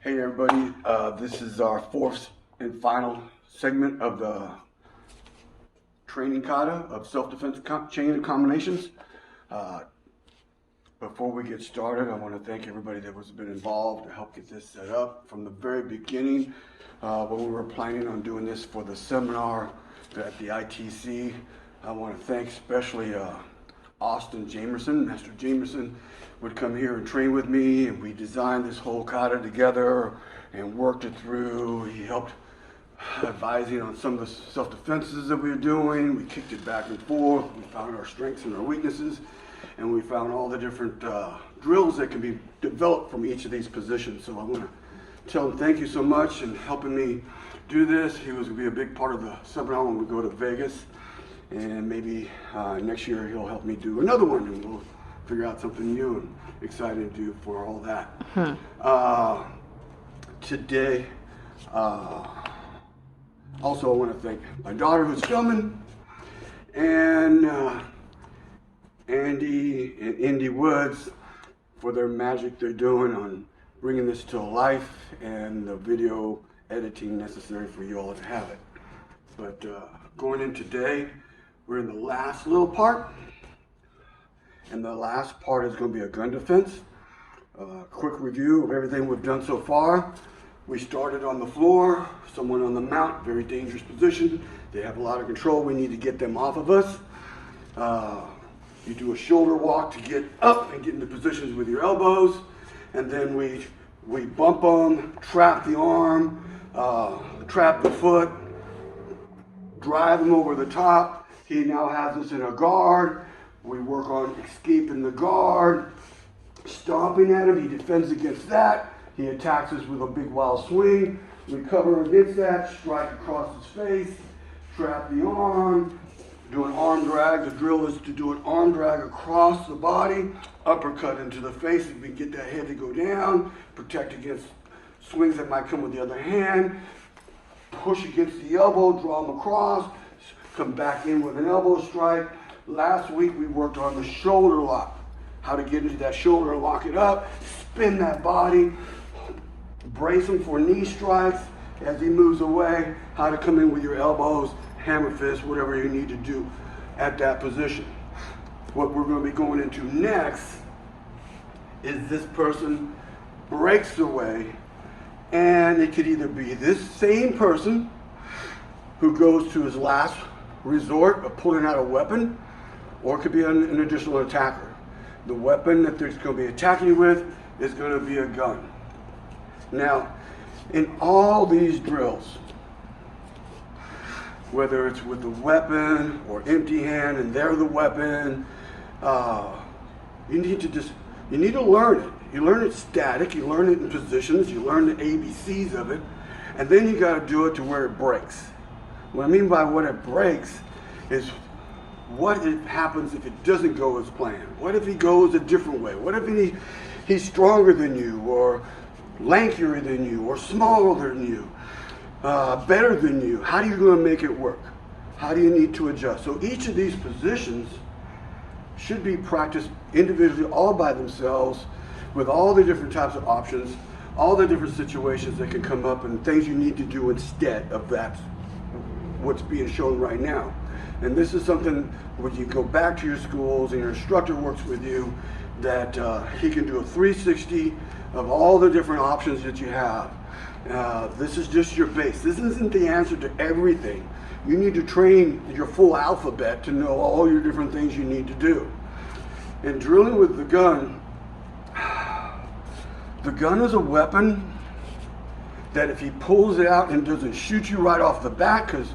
Hey everybody, this is our fourth and final segment of the training kata of self-defense chain and combinations. Before we get started, I want to thank everybody that has been involved to help get this set up from the very beginning. When we were planning on doing this for the seminar at the ITC, I want to thank especially Austin Jamerson. Master Jamerson would come here and train with me, and we designed this whole kata together and worked it through. He helped advising on some of the self-defenses that we were doing. We kicked it back and forth. We found our strengths and our weaknesses, and we found all the different drills that can be developed from each of these positions. So I want to tell him thank you so much and helping me do this. He was going to be a big part of the seminar when we go to Vegas, and maybe next year he'll help me do another one, and we'll figure out something new and exciting to do for all that. Today, also I want to thank my daughter who's filming, and Andy and Indy Woods for their magic they're doing on bringing this to life and the video editing necessary for you all to have it. But going in today, we're in the last little part, and the last part is going to be a gun defense. Quick review of everything we've done so far. We started on the floor, someone on the mount, very dangerous position. They have a lot of control. We need to get them off of us. You do a shoulder walk to get up and get into positions with your elbows, and then we bump them, trap the arm, trap the foot, drive him over the top. He now has us in a guard. We work on escaping the guard, stomping at him. He defends against that. He attacks us with a big wild swing. We cover against that, strike across his face, trap the arm, do an arm drag. The drill is to do an arm drag across the body, uppercut into the face if we get that head to go down, protect against swings that might come with the other hand, push against the elbow, draw him across, come back in with an elbow strike. Last week we worked on the shoulder lock, how to get into that shoulder and lock it up, spin that body, brace him for knee strikes as he moves away, how to come in with your elbows, hammer fist, whatever you need to do at that position. What we're going to be going into next is this person breaks away, and it could either be this same person who goes to his last resort of pulling out a weapon, or it could be an additional attacker. The weapon that they're going to be attacking you with is going to be a gun. Now, in all these drills, whether it's with the weapon or empty hand and they're the weapon, you need to learn it. You learn it static, you learn it in positions, you learn the ABCs of it, and then you got to do it to where it breaks. What I mean by what it breaks is what happens if it doesn't go as planned. What if he goes a different way? What if he's stronger than you, or lankier than you, or smaller than you, better than you? How are you going to make it work? How do you need to adjust? So each of these positions should be practiced individually, all by themselves, with all the different types of options, all the different situations that can come up, and things you need to do instead of that, what's being shown right now. And this is something when you go back to your schools and your instructor works with you, that he can do a 360 of all the different options that you have. This is just your base. This isn't the answer to everything. You need to train your full alphabet to know all your different things you need to do. And drilling with the gun is a weapon that if he pulls it out and doesn't shoot you right off the bat, because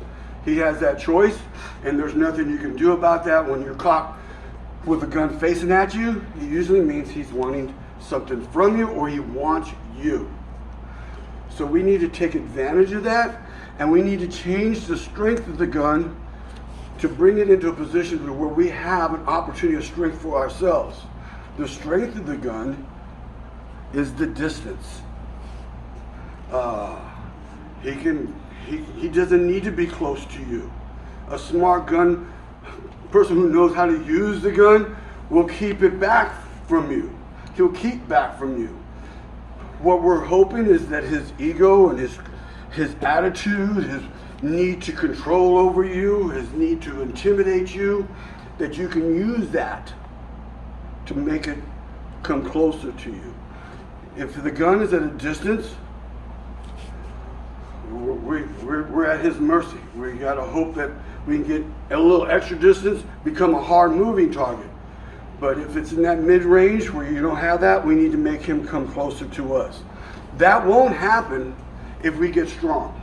he has that choice, and there's nothing you can do about that when you're caught with a gun facing at you, it usually means he's wanting something from you, or he wants you. So we need to take advantage of that, and we need to change the strength of the gun to bring it into a position where we have an opportunity of strength for ourselves. The strength of the gun is the distance. He doesn't need to be close to you. A smart gun person who knows how to use the gun will keep it back from you. He'll keep back from you. what we're hoping is that his ego and his attitude, his need to control over you, his need to intimidate you, that you can use that to make it come closer to you. If the gun is at a distance, we're at his mercy. We got to hope that we can get a little extra distance, become a hard moving target. But if it's in that mid-range where you don't have that, we need to make him come closer to us. That won't happen if we get strong,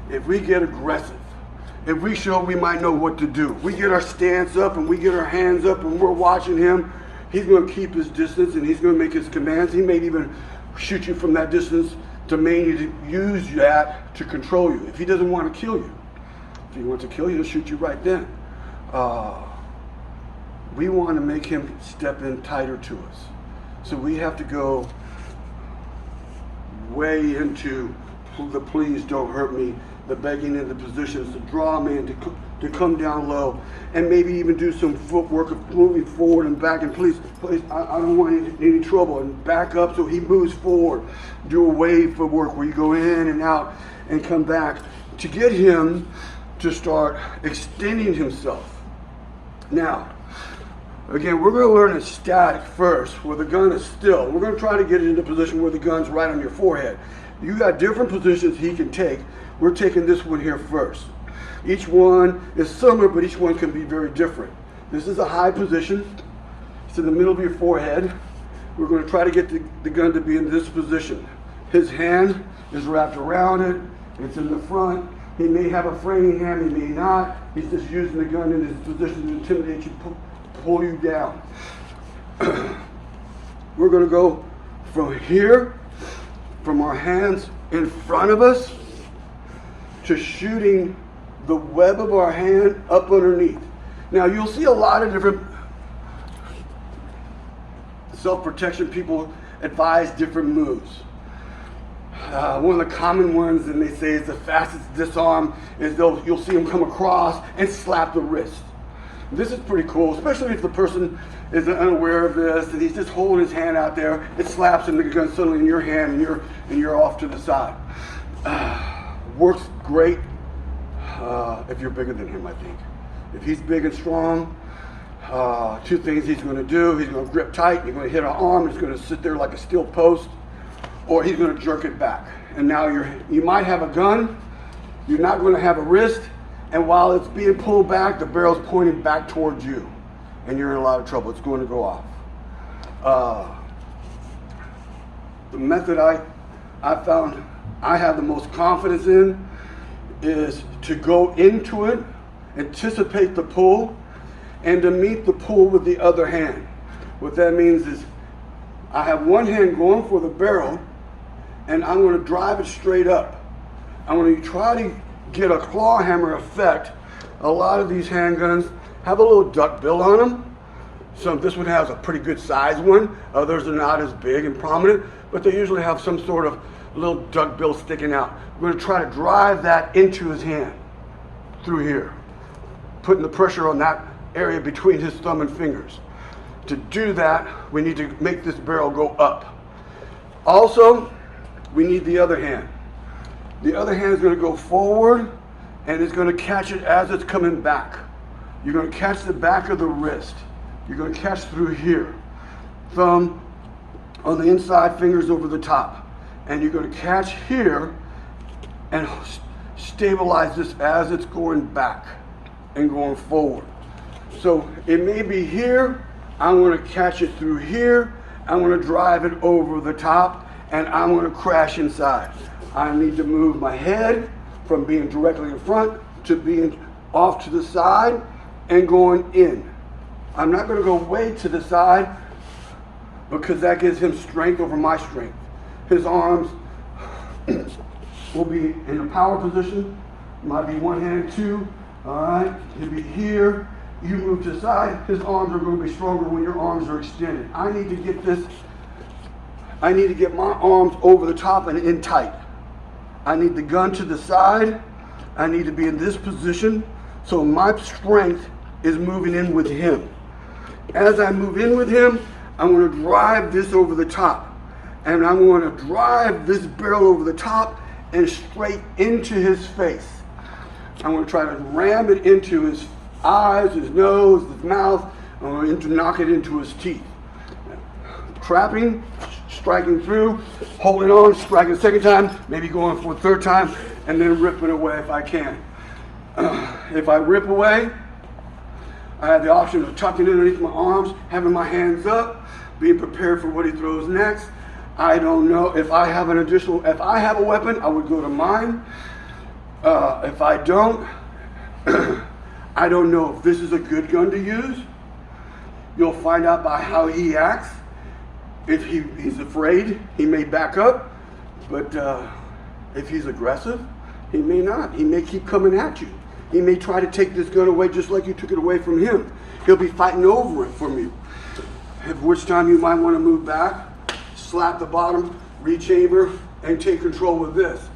if we get aggressive, if we show we might know what to do. We get our stance up and we get our hands up and we're watching him. He's going to keep his distance and he's going to make his commands. He may even shoot you from that distance to mainly use that to control you. If he doesn't want to kill you, if he wants to kill you, he'll shoot you right then. We want to make him step in tighter to us. So we have to go way into the please don't hurt me, the begging into positions, to draw him in, to come down low, and maybe even do some footwork of moving forward and back, and please, I don't want any trouble, and back up so he moves forward. Do a wave footwork where you go in and out and come back to get him to start extending himself. Now, again, we're going to learn a static first, where the gun is still. We're going to try to get it into a position where the gun's right on your forehead. You got different positions he can take. We're taking this one here first. Each one is similar, but each one can be very different. This is a high position. It's in the middle of your forehead. We're going to try to get the gun to be in this position. His hand is wrapped around it. It's in the front. He may have a framing hand, he may not. He's just using the gun in his position to intimidate you, pull you down. We're going to go from here, from our hands in front of us, to shooting the web of our hand up underneath. Now you'll see a lot of different self-protection people advise different moves. One of the common ones, and they say is the fastest disarm, is you'll see them come across and slap the wrist. This is pretty cool, especially if the person is unaware of this and he's just holding his hand out there. It slaps and the gun suddenly in your hand and you're off to the side. Works great if you're bigger than him, I think. If he's big and strong, two things he's going to do. He's going to grip tight, you're going to hit an arm, he's going to sit there like a steel post, or he's going to jerk it back. And now you might have a gun, you're not going to have a wrist, and while it's being pulled back, the barrel's pointing back towards you, and you're in a lot of trouble. It's going to go off. The method I found I have the most confidence in is to go into it, anticipate the pull, and to meet the pull with the other hand. What that means is I have one hand going for the barrel, and I'm going to drive it straight up. I'm going to try to get a claw hammer effect. A lot of these handguns have a little duck bill on them. This one has a pretty good size one. Others are not as big and prominent, but they usually have some sort of little duck bill sticking out. We're going to try to drive that into his hand through here, putting the pressure on that area between his thumb and fingers. To do that, we need to make this barrel go up. Also, we need the other hand. The other hand is going to go forward and it's going to catch it as it's coming back. You're going to catch the back of the wrist. You're going to catch through here. Thumb on the inside, fingers over the top. And you're going to catch here and stabilize this as it's going back and going forward. So it may be here. I'm going to catch it through here. I'm going to drive it over the top, and I'm going to crash inside. I need to move my head from being directly in front to being off to the side and going in. I'm not going to go way to the side because that gives him strength over my strength. His arms will be in a power position. Might be one hand, two. All right, he'll be here. You move to the side, his arms are going to be stronger when your arms are extended. I need to get my arms over the top and in tight. I need the gun to the side. I need to be in this position so my strength is moving in with him. As I move in with him, I'm going to drive this over the top. and I'm going to drive this barrel over the top and straight into his face. I'm going to try to ram it into his eyes, his nose, his mouth. I'm going to knock it into his teeth. Trapping, striking through, holding on, striking a second time, maybe going for a third time, and then ripping away if I can. If I rip away, I have the option of tucking it underneath my arms, having my hands up, being prepared for what he throws next. I don't know if I have if I have a weapon, I would go to mine. If I don't, I don't know if this is a good gun to use. You'll find out by how he acts. If he's afraid, he may back up. But if he's aggressive, he may not. He may keep coming at you. He may try to take this gun away just like you took it away from him. He'll be fighting over it from you. At which time you might want to move back, slap the bottom, rechamber, and take control of this.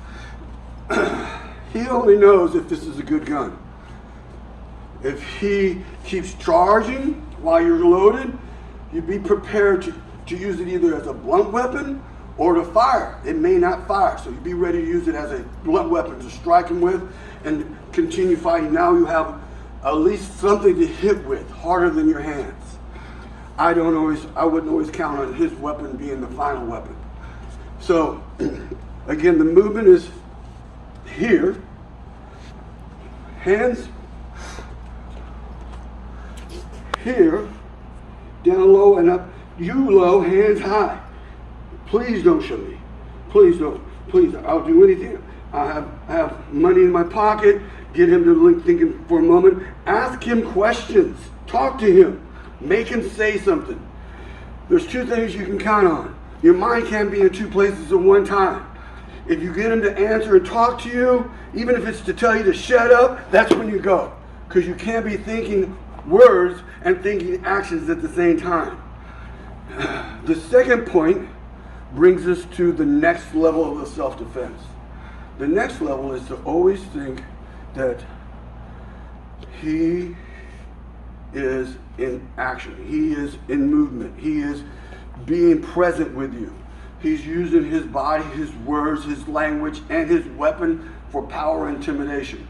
He only knows if this is a good gun. If he keeps charging while you're loaded, you be prepared to use it either as a blunt weapon or to fire. It may not fire, so you be ready to use it as a blunt weapon to strike him with and continue fighting. Now you have at least something to hit with, harder than your hands. I wouldn't always count on his weapon being the final weapon. So, again, the movement is here, hands here, down low and up, you low, hands high. Please don't show me. Please don't. Please, I'll do anything. I have money in my pocket. Get him to thinking for a moment. Ask him questions. Talk to him. Make him say something. There's two things you can count on. Your mind can't be in two places at one time. If you get him to answer and talk to you, even if it's to tell you to shut up, that's when you go. Because you can't be thinking words and thinking actions at the same time. The second point brings us to the next level of the self-defense. The next level is to always think that he is in action. He is in movement. He is being present with you. He's using his body, his words, his language, and his weapon for power and intimidation.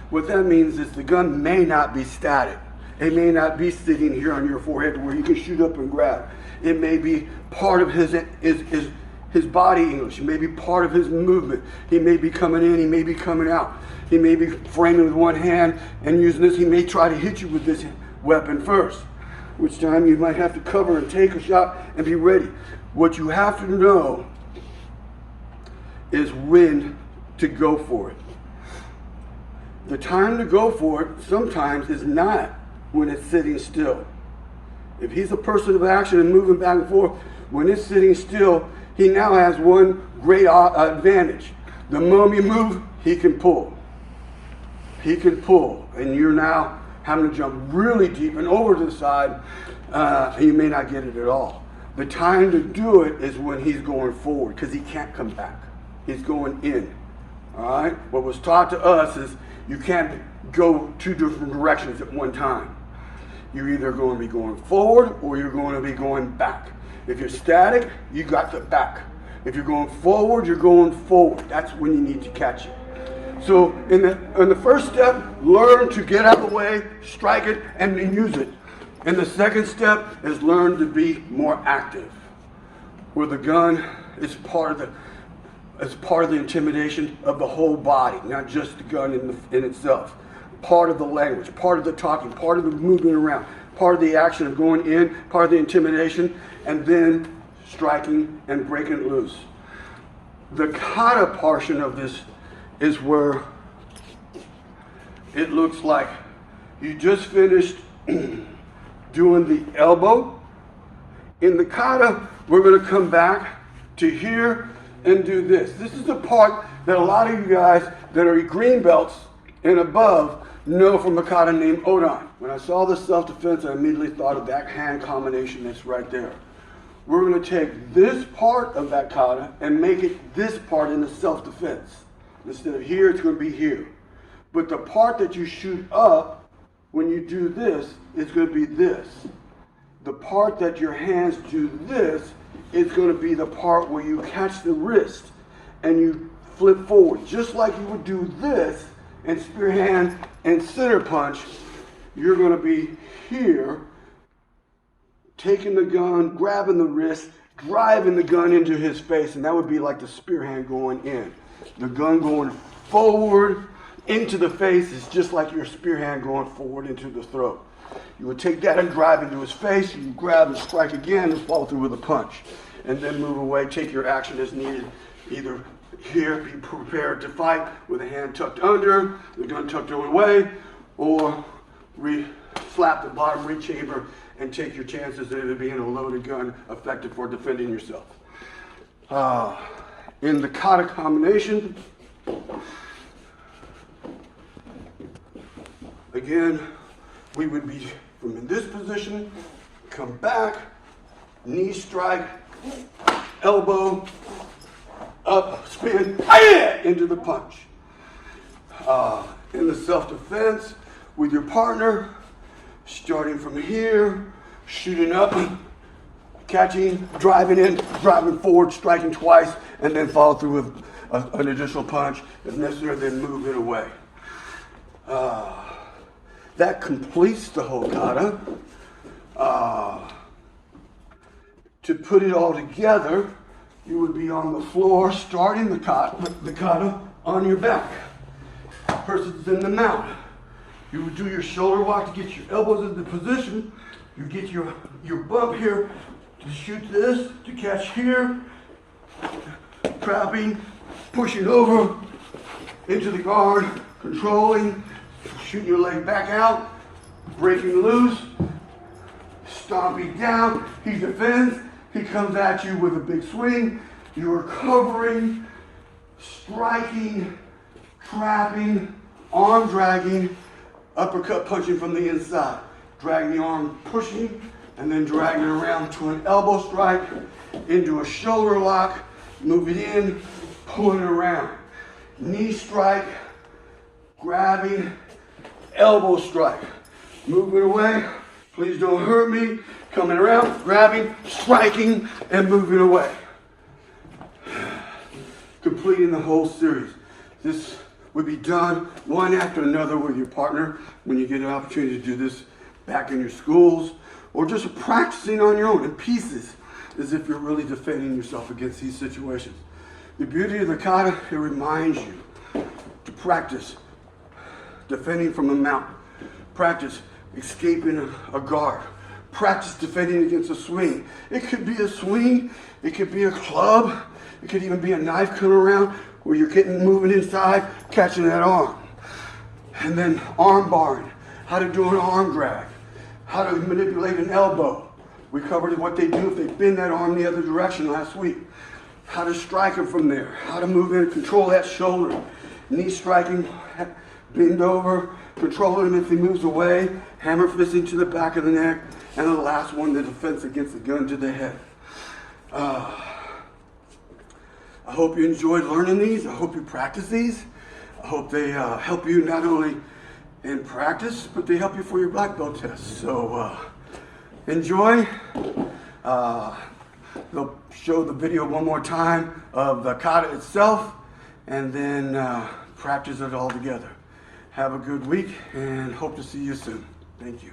What that means is the gun may not be static. It may not be sitting here on your forehead where you can shoot up and grab. It may be part of his body English. It may be part of his movement. He may be coming in. He may be coming out. He may be framing with one hand and using this. He may try to hit you with this weapon first, which time you might have to cover and take a shot and be ready. What you have to know is when to go for it. The time to go for it sometimes is not when it's sitting still. If he's a person of action and moving back and forth, when it's sitting still, he now has one great advantage. The moment you move, he can pull. He can pull, and you're now having to jump really deep and over to the side, and you may not get it at all. The time to do it is when he's going forward, because he can't come back. He's going in. All right? What was taught to us is you can't go two different directions at one time. You're either going to be going forward or you're going to be going back. If you're static, you got the back. If you're going forward, you're going forward. That's when you need to catch it. So in the first step, learn to get out of the way, strike it, and use it. And the second step is learn to be more active. Where the gun is part of the intimidation of the whole body, not just the gun in itself. Part of the language, part of the talking, part of the moving around, part of the action of going in, part of the intimidation, and then striking and breaking it loose. The kata portion of this is where it looks like you just finished doing the elbow. In the kata, we're going to come back to here and do this. This is the part that a lot of you guys that are green belts and above know from a kata named Odan. When I saw the self-defense, I immediately thought of that hand combination that's right there. We're going to take this part of that kata and make it this part in the self-defense. Instead of here, it's going to be here. But the part that you shoot up when you do this is going to be this. The part that your hands do this is going to be the part where you catch the wrist and you flip forward. Just like you would do this in spear hand and center punch, you're going to be here, taking the gun, grabbing the wrist, driving the gun into his face, and that would be like the spear hand going in. The gun going forward into the face is just like your spear hand going forward into the throat. You would take that and drive into his face, you grab and strike again and follow through with a punch. And then move away, take your action as needed. Either here, be prepared to fight with a hand tucked under, the gun tucked away, or slap the bottom reach chamber and take your chances of it being a loaded gun effective for defending yourself. In the kata combination, again, we would be from in this position, come back, knee strike, elbow, up, spin, into the punch. In the self-defense, with your partner, starting from here, shooting up, catching, driving in, driving forward, striking twice, and then follow through with an additional punch. If necessary, then move it away. That completes the whole kata. To put it all together, you would be on the floor, starting the kata on your back. Person's in the mount. You would do your shoulder walk to get your elbows into position. You get your bump here to shoot this, to catch here, trapping, pushing over into the guard, controlling, shooting your leg back out, breaking loose, stomping down. He defends. He comes at you with a big swing. You're covering, striking, trapping, arm dragging, uppercut punching from the inside. Dragging the arm, pushing, and then dragging it around to an elbow strike, into a shoulder lock, move it in, pulling it around. Knee strike, grabbing, elbow strike. Move it away. Please don't hurt me. Coming around, grabbing, striking, and moving away. Completing the whole series. This would be done one after another with your partner when you get an opportunity to do this back in your schools, or just practicing on your own in pieces as if you're really defending yourself against these situations. The beauty of the kata, it reminds you to practice defending from a mount, practice escaping a guard, practice defending against a swing. It could be a swing, it could be a club, it could even be a knife coming around where you're moving inside, catching that arm. And then arm barring, how to do an arm drag, how to manipulate an elbow. We covered what they do if they bend that arm the other direction last week. How to strike them from there, how to move in, control that shoulder. Knee striking, bend over, controlling him if he moves away, hammer fisting to the back of the neck, and the last one, the defense against the gun to the head. I hope you enjoyed learning these. I hope you practice these. I hope they help you not only in practice, but they help you for your black belt test. So enjoy. They'll show the video one more time of the kata itself, and then practice it all together. Have a good week, and hope to see you soon. Thank you.